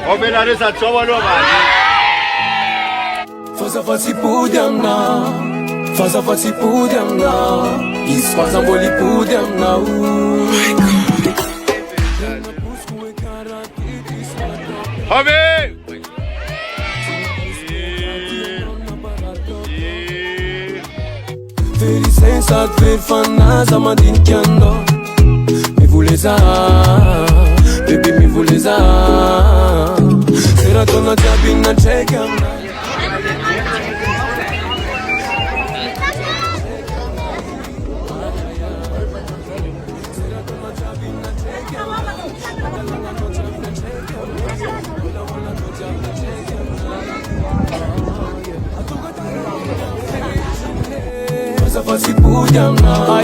Omelare sa chowa lo ba. Faza fati pudiam na, faza fati pudiam na, isfaza boli pudiam na. Habe! Veri senza ver fanasa ma dinchiando. Mi vuleza, baby mi vuleza. Sera torna già binna checkam na. Faza fati pudiam na.